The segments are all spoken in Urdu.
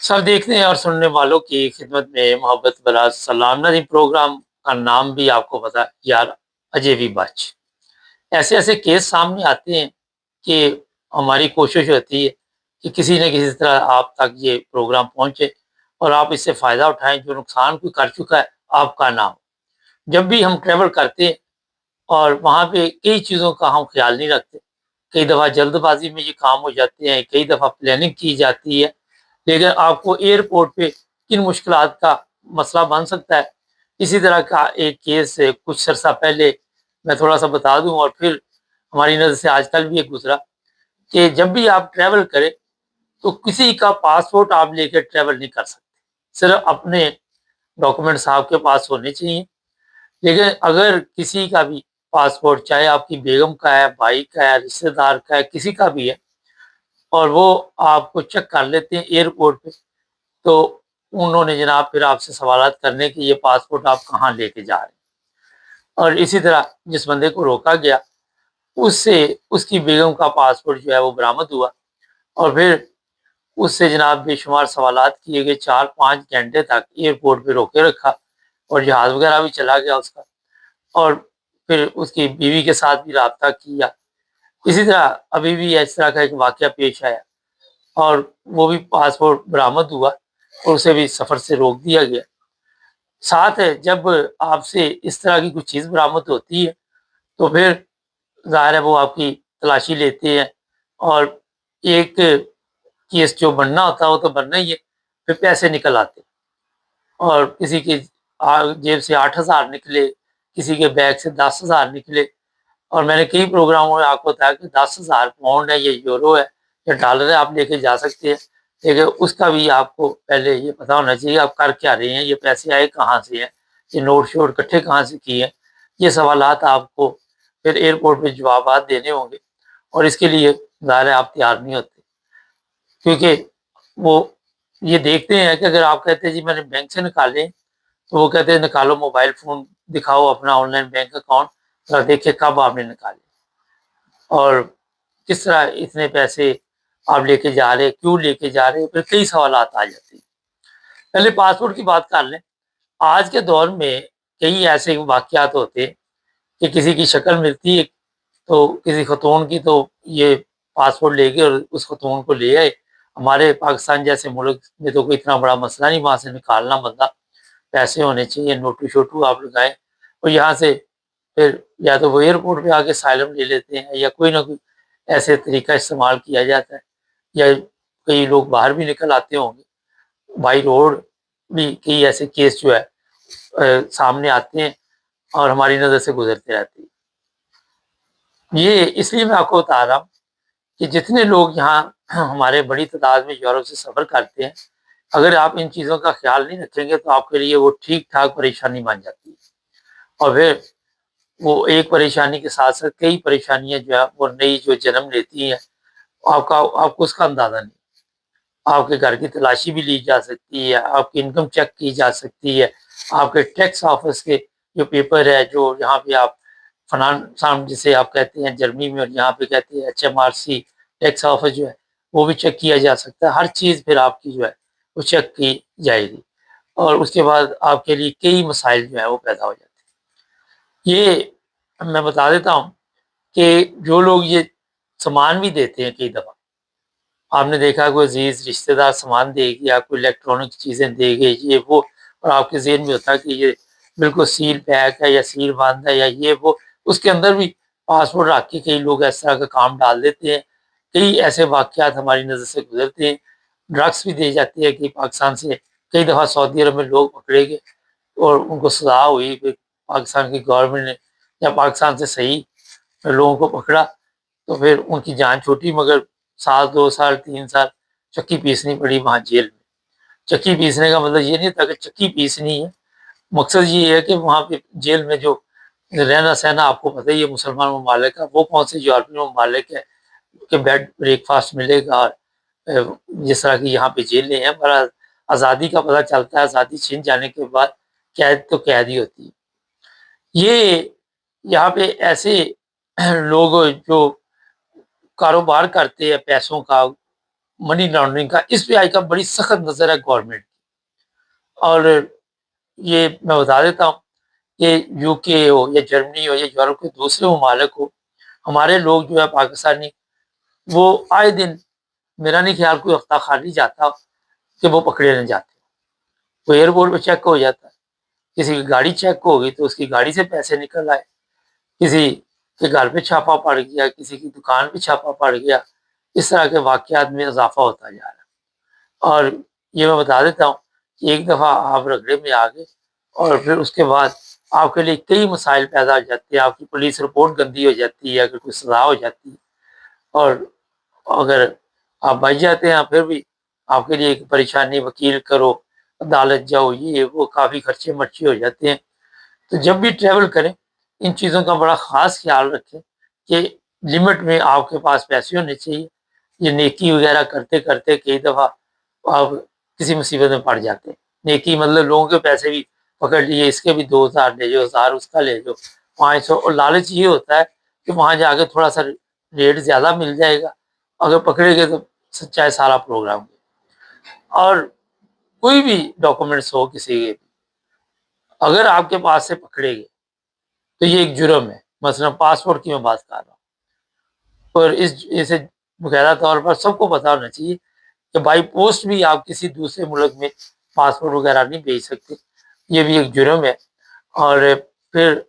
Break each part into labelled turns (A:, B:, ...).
A: سب دیکھنے اور سننے والوں کی خدمت میں محبت بھرا سلام ندی پروگرام کا نام بھی آپ کو پتا یار اجے بچ ایسے ایسے کیس سامنے آتے ہیں کہ ہماری کوشش ہوتی ہے کہ کسی نہ کسی طرح آپ تک یہ پروگرام پہنچے اور آپ اس سے فائدہ اٹھائیں، جو نقصان کوئی کر چکا ہے آپ کا نام۔ جب بھی ہم ٹریول کرتے ہیں اور وہاں پہ کئی چیزوں کا ہم خیال نہیں رکھتے، کئی دفعہ جلد بازی میں یہ کام ہو جاتے ہیں، کئی دفعہ پلاننگ کی جاتی ہے، لیکن آپ کو ایئرپورٹ پہ کن مشکلات کا مسئلہ بن سکتا ہے۔ اسی طرح کا ایک کیس کچھ عرصہ پہلے میں تھوڑا سا بتا دوں اور پھر ہماری نظر سے آج کل بھی ایک گزرا کہ جب بھی آپ ٹریول کریں تو کسی کا پاسپورٹ آپ لے کے ٹریول نہیں کر سکتے، صرف اپنے ڈاکومنٹس آپ کے پاس ہونے چاہیے۔ لیکن اگر کسی کا بھی پاسپورٹ، چاہے آپ کی بیگم کا ہے، بھائی کا ہے، رشتے دار کا ہے، کسی کا بھی ہے، اور وہ آپ کو چیک کر لیتے ہیں ایئرپورٹ پہ، تو انہوں نے جناب پھر آپ سے سوالات کرنے کہ یہ پاسپورٹ آپ کہاں لے کے جا رہے ہیں۔ اور اسی طرح جس بندے کو روکا گیا اس سے اس کی بیگم کا پاسپورٹ جو ہے وہ برآمد ہوا، اور پھر اس سے جناب بے شمار سوالات کیے گئے، 4-5 گھنٹے تک ایئرپورٹ پہ روکے رکھا، اور جہاز وغیرہ بھی چلا گیا اس کا، اور پھر اس کی بیوی کے ساتھ بھی رابطہ کیا۔ اسی طرح ابھی بھی اس طرح کا ایک واقعہ پیش آیا اور وہ بھی پاسپورٹ برآمد ہوا اور اسے بھی سفر سے روک دیا گیا۔ ساتھ ہے جب آپ سے اس طرح کی کچھ چیز برآمد ہوتی ہے تو پھر ظاہر ہے وہ آپ کی تلاشی لیتے ہیں، اور ایک کیس جو بننا ہوتا ہے وہ تو بننا ہی ہے، پھر پیسے نکل آتے اور کسی کی جیب سے 8,000 نکلے، کسی کے بیگ سے 10,000 نکلے، اور میں نے کئی پروگراموں میں آپ کو بتایا کہ 10,000 پاؤنڈ ہے یا یورو ہے یا ڈالر ہے، آپ لے کے جا سکتے ہیں، لیکن اس کا بھی آپ کو پہلے یہ پتا ہونا چاہیے آپ کر کیا رہے ہیں، یہ پیسے آئے کہاں سے ہیں، یہ نوٹ شوٹ کٹھے کہاں سے کیے ہیں۔ یہ سوالات آپ کو پھر ایئرپورٹ پہ جوابات دینے ہوں گے، اور اس کے لیے ظاہر ہے آپ تیار نہیں ہوتے، کیونکہ وہ یہ دیکھتے ہیں کہ اگر آپ کہتے ہیں جی میں نے بینک سے نکالے تو وہ کہتے ہیں نکالو، موبائل فون دکھاؤ اپنا آن لائن بینک اکاؤنٹ اور دیکھیں کب آپ نے نکالے اور کس طرح اتنے پیسے آپ لے کے جا رہے، کیوں لے کے جا رہے، پھر کئی سوالات آ جاتے ہیں۔ پہلے پاسپورٹ کی بات کر لیں۔ آج کے دور میں کئی ایسے واقعات ہوتے ہیں کہ کسی کی شکل ملتی ہے تو کسی خاتون کی، تو یہ پاسپورٹ لے کے اور اس خاتون کو لے آئے۔ ہمارے پاکستان جیسے ملک میں تو کوئی اتنا بڑا مسئلہ نہیں وہاں سے نکالنا، بندہ پیسے ہونے چاہیے، نوٹو شوٹو آپ لگائیں، اور یہاں سے پھر یا تو وہ ایئرپورٹ پہ آ کے سائلم لے لیتے ہیں یا کوئی نہ کوئی ایسے طریقہ استعمال کیا جاتا ہے، یا کئی لوگ باہر بھی نکل آتے ہوں گے بائی روڈ بھی، کئی ایسے کیس جو ہے سامنے آتے ہیں اور ہماری نظر سے گزرتے رہتے ہیں۔ یہ اس لیے میں آپ کو بتا رہا ہوں کہ جتنے لوگ یہاں ہمارے بڑی تعداد میں یورپ سے سفر کرتے ہیں، اگر آپ ان چیزوں کا خیال نہیں رکھیں گے تو آپ کے لیے وہ ٹھیک ٹھاک پریشانی بن جاتی ہے، اور پھر وہ ایک پریشانی کے ساتھ ساتھ کئی پریشانیاں جو ہے وہ نئی جو جنم لیتی ہیں، آپ کو اس کا اندازہ نہیں۔ آپ کے گھر کی تلاشی بھی لی جا سکتی ہے، آپ کی انکم چیک کی جا سکتی ہے، آپ کے ٹیکس آفس کے جو پیپر ہے، جو یہاں پہ آپ فنان جسے آپ کہتے ہیں جرمنی میں، اور یہاں پہ کہتے ہیں HMRC ٹیکس آفس جو ہے، وہ بھی چیک کیا جا سکتا ہے۔ ہر چیز پھر آپ کی جو ہے وہ چیک کی جائے گی، اور اس کے بعد آپ کے لیے کئی مسائل جو ہے وہ پیدا ہو جاتے ہیں۔ یہ میں بتا دیتا ہوں کہ جو لوگ یہ سامان بھی دیتے ہیں، کئی دفعہ آپ نے دیکھا کوئی عزیز رشتہ دار سامان دے گیا، کوئی الیکٹرانک چیزیں دے گئے، یہ وہ، اور آپ کے ذہن میں ہوتا ہے کہ یہ بالکل سیل پیک ہے یا سیل بند ہے یا یہ وہ، اس کے اندر بھی پاسپورٹ رکھ کے کئی لوگ اس طرح کا کام ڈال دیتے ہیں۔ کئی ایسے واقعات ہماری نظر سے گزرتے ہیں۔ ڈرگس بھی دی جاتی ہے کہ پاکستان سے کئی دفعہ سعودی عرب میں لوگ پکڑے گئے اور ان کو سزا ہوئی، پھر پاکستان کی گورنمنٹ نے یا پاکستان سے صحیح لوگوں کو پکڑا تو پھر ان کی جان چھوٹی، مگر 1 سال 2 سال 3 سال چکی پیسنی پڑی وہاں جیل میں۔ چکی پیسنے کا مطلب یہ نہیں تھا کہ چکی پیسنی ہے، مقصد یہ ہے کہ وہاں پہ جیل میں جو رہنا سہنا، آپ کو پتہ ہی ہے مسلمان ممالک کا، وہ کون سے یورپین ممالک ہے کہ بیڈ بریک فاسٹ ملے گا، اور جس طرح کی یہاں پہ جیلیں ہیں، بڑا آزادی کا پتہ چلتا ہے، آزادی چھین جانے کے بعد قید تو قید ہی ہوتی ہے۔ یہ یہاں پہ ایسے لوگ جو کاروبار کرتے ہیں پیسوں کا، منی لانڈرنگ کا، اس پہ آج کل بڑی سخت نظر ہے گورنمنٹ کی۔ اور یہ میں بتا دیتا ہوں کہ یو کے ہو یا جرمنی ہو یا یورپ کے دوسرے ممالک ہو، ہمارے لوگ جو ہے پاکستانی، وہ آئے دن میرا نہیں خیال کوئی ہفتہ خالی جاتا کہ وہ پکڑے نہ جاتے۔ وہ ایئرپورٹ پہ چیک ہو جاتا ہے، کسی کی گاڑی چیک ہوگی تو اس کی گاڑی سے پیسے نکل آئے، کسی کے گھر پہ چھاپا پڑ گیا، کسی کی دکان پہ چھاپا پڑ گیا، اس طرح کے واقعات میں اضافہ ہوتا جا رہا ہے۔ اور یہ میں بتا دیتا ہوں کہ ایک دفعہ آپ رگڑے میں آ گئے اور پھر اس کے بعد آپ کے لیے کئی مسائل پیدا ہو جاتے ہیں، آپ کی پولیس رپورٹ گندی ہو جاتی ہے اگر کوئی سزا ہو جاتی ہے، اور اگر آپ بچ جاتے ہیں پھر بھی آپ کے لیے ایک پریشانی، وکیل کرو، عدالت جاؤ، یہ وہ کافی خرچے مرچے ہو جاتے ہیں۔ تو جب بھی ٹریول کریں ان چیزوں کا بڑا خاص خیال رکھیں کہ لمٹ میں آپ کے پاس پیسے ہونے چاہیے۔ یہ نیکی وغیرہ کرتے کرتے کئی دفعہ آپ کسی مصیبت میں پڑ جاتے ہیں۔ نیکی مطلب لوگوں کے پیسے بھی پکڑ لیے، اس کے بھی 2000 لے جاؤ، 1000 اس کا لے جاؤ، 500، اور لالچ یہ ہوتا ہے کہ وہاں جا کے تھوڑا سا ریٹ زیادہ مل جائے گا، اگر پکڑے گئے تو سچائی سارا پروگرام۔ اور کوئی بھی ڈاکومنٹس ہو کسی کے، اگر آپ کے پاس سے پکڑے گئے تو یہ ایک جرم ہے۔ مثلا پاسپورٹ کی میں بات کر رہا ہوں، اور اسے باقاعدہ طور پر سب کو پتا ہونا چاہیے کہ بائی پوسٹ بھی آپ کسی دوسرے ملک میں پاسپورٹ وغیرہ نہیں بھیج سکتے، یہ بھی ایک جرم ہے۔ اور پھر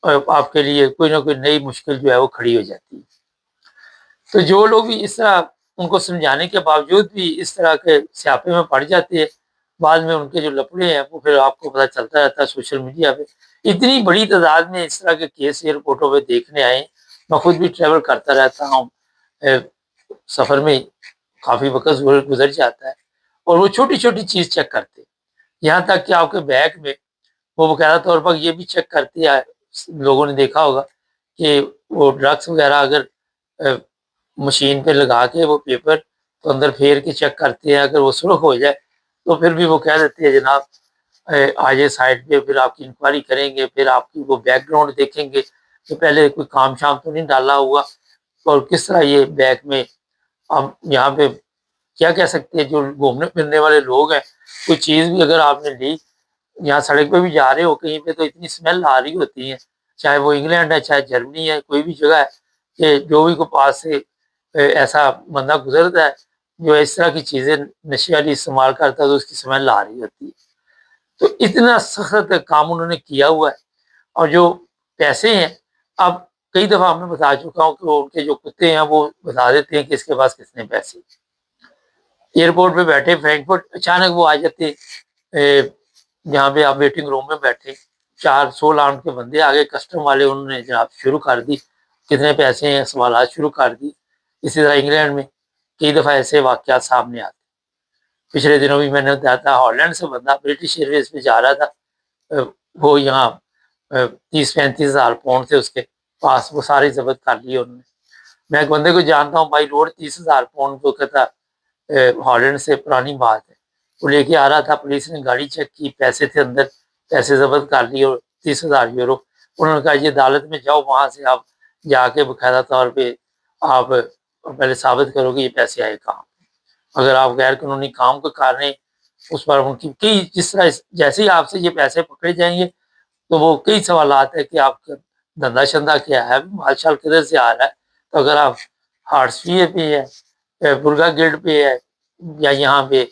A: آپ کے لیے کوئی نہ کوئی نئی مشکل جو ہے وہ کھڑی ہو جاتی ہے۔ تو جو لوگ بھی اس طرح ان کو سمجھانے کے باوجود بھی اس طرح کے سیاپے میں پڑ جاتے ہیں، بعد میں ان کے جو لفڑے ہیں وہ پھر آپ کو پتہ چلتا رہتا ہے سوشل میڈیا پہ۔ اتنی بڑی تعداد میں اس طرح کے کیس ایئرپورٹوں پہ دیکھنے آئے، میں خود بھی ٹریول کرتا رہتا ہوں، سفر میں کافی وقت گزر جاتا ہے، اور وہ چھوٹی چھوٹی چیز چیک کرتے، یہاں تک کہ آپ کے بیگ میں وہ باقاعدہ طور پر یہ بھی چیک کرتے ہیں، لوگوں نے دیکھا ہوگا کہ وہ ڈرگس وغیرہ اگر مشین پہ لگا کے وہ پیپر تو اندر پھیر کے چیک کرتے ہیں، اگر وہ سرخ ہو جائے تو پھر بھی وہ کہہ دیتے ہیں جناب آجے سائڈ پہ، پھر آپ کی انکوائری کریں گے، پھر آپ کی وہ بیک گراؤنڈ دیکھیں گے کہ پہلے کوئی کام شام تو نہیں ڈالا ہوا، اور کس طرح یہ بیک میں ہم یہاں پہ کیا کہہ سکتے ہیں، جو گھومنے پھرنے والے لوگ ہیں، کوئی چیز بھی اگر آپ نے لی، یہاں سڑک پہ بھی جا رہے ہو کہیں پہ تو اتنی اسمیل آ رہی ہوتی ہے، چاہے وہ انگلینڈ ہے، چاہے جرمنی ہے، کوئی بھی جگہ ہے، کہ جو بھی کو پاس سے ایسا بندہ گزرتا ہے جو اس طرح کی چیزیں نشے والی استعمال کرتا ہے تو اس کی اسمیل آ رہی ہوتی ہے۔ تو اتنا سخت کام انہوں نے کیا ہوا ہے۔ اور جو پیسے ہیں، اب کئی دفعہ میں بتا چکا ہوں کہ وہ ان کے جو کتے ہیں وہ بتا دیتے ہیں کہ اس کے پاس کتنے پیسے۔ ایئرپورٹ پہ بیٹھے فرینکفرٹ، اچانک وہ آ جاتے جہاں پہ آپ ویٹنگ روم میں بیٹھے، 416 ان کے بندے آگے کسٹم والے، انہوں نے جناب شروع کر دی کتنے پیسے ہیں، سوالات شروع کر دی۔ اسی طرح انگلینڈ میں کئی دفعہ ایسے واقعات سامنے آتے۔ پچھلے دنوں بھی میں نے بتایا تھا، ہالینڈ سے بندہ برٹش ایئر ویز پہ جا رہا تھا، وہ یہاں 30-35 ہزار پاؤنڈ تھے اس کے پاس، وہ سارے ضبط کر لیے انہوں نے۔ میں ایک بندے کو جانتا ہوں، بائی روڈ 30 ہزار پاؤنڈ وہ کہتا ہالینڈ سے، پرانی بات ہے، وہ لے کے آ رہا تھا، پولیس نے گاڑی چیک کی، پیسے تھے اندر، پیسے ضبط کر لیے، اور 30,000 یورو۔ انہوں نے کہا یہ عدالت میں جاؤ، وہاں سے آپ جا کے باقاعدہ طور پہ آپ پہلے ثابت کرو کہ یہ پیسے آئے کہاں۔ اگر آپ غیر قانونی کام کو کر رہے ہیں، اس پر ان کی کئی، جس طرح جیسے ہی آپ سے یہ پیسے پکڑے جائیں گے تو وہ کئی سوالات ہے کہ آپ کا دھندا شندہ کیا ہے، مال شال کدھر سے آ رہا ہے۔ تو اگر آپ ہارٹسفیئر پہ ہے، برگا گلڈ پہ ہے، یا یہاں پہ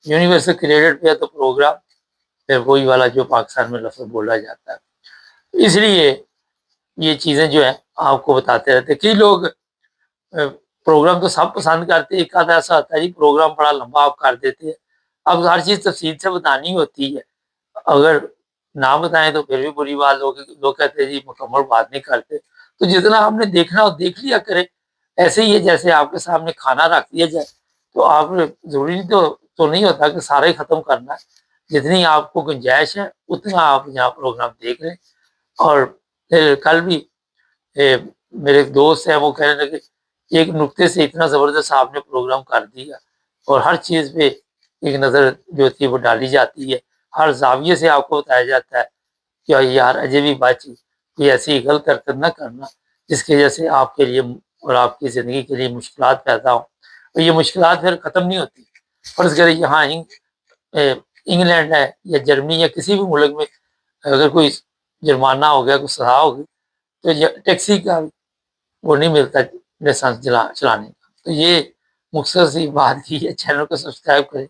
A: یونیورسل کریڈٹ پہ ہے، تو پروگرام پھر وہی والا جو پاکستان میں لفظ بولا جاتا ہے۔ اس لیے یہ چیزیں جو ہیں آپ کو بتاتے رہتے۔ کئی لوگ پروگرام تو سب پسند کرتے، ایک آدھا ایسا ہوتا ہے جی پروگرام بڑا لمبا آپ کر دیتے ہیں، اب ہر چیز تفصیل سے بتانی ہوتی ہے، اگر نہ بتائیں تو پھر بھی بری بات، لوگ کہتے ہیں جی مکمل بات نہیں کرتے۔ تو جتنا آپ نے دیکھنا ہو دیکھ لیا کرے، ایسے ہی ہے جیسے آپ کے سامنے کھانا رکھ دیا جائے تو آپ ضروری تو نہیں ہوتا کہ سارا ہی ختم کرنا ہے، جتنی آپ کو گنجائش ہے اتنا آپ یہاں پروگرام دیکھ لیں۔ اور کل بھی میرے ایک دوست ہیں، وہ کہنے لگے ایک نقطے سے اتنا زبردست آپ نے پروگرام کر دیا، اور ہر چیز پہ ایک نظر جو تھی وہ ڈالی جاتی ہے، ہر زاویے سے آپ کو بتایا جاتا ہے کہ یار اجے بھی بچ کوئی ایسی غلط حرکت نہ کرنا جس کی وجہ سے آپ کے لیے اور آپ کی زندگی کے لیے مشکلات پیدا ہوں۔ تو یہ مشکلات پھر ختم نہیں ہوتی. فرض کرے یہاں انگلینڈ ہے یا جرمنی یا کسی بھی ملک میں اگر کوئی جرمانہ ہو گیا، کوئی سزا ہو گئی، تو ٹیکسی کا وہ نہیں ملتا لائسنس چلانے کا. تو یہ مختصر سی بات کی ہے. چینل کو سبسکرائب کریں.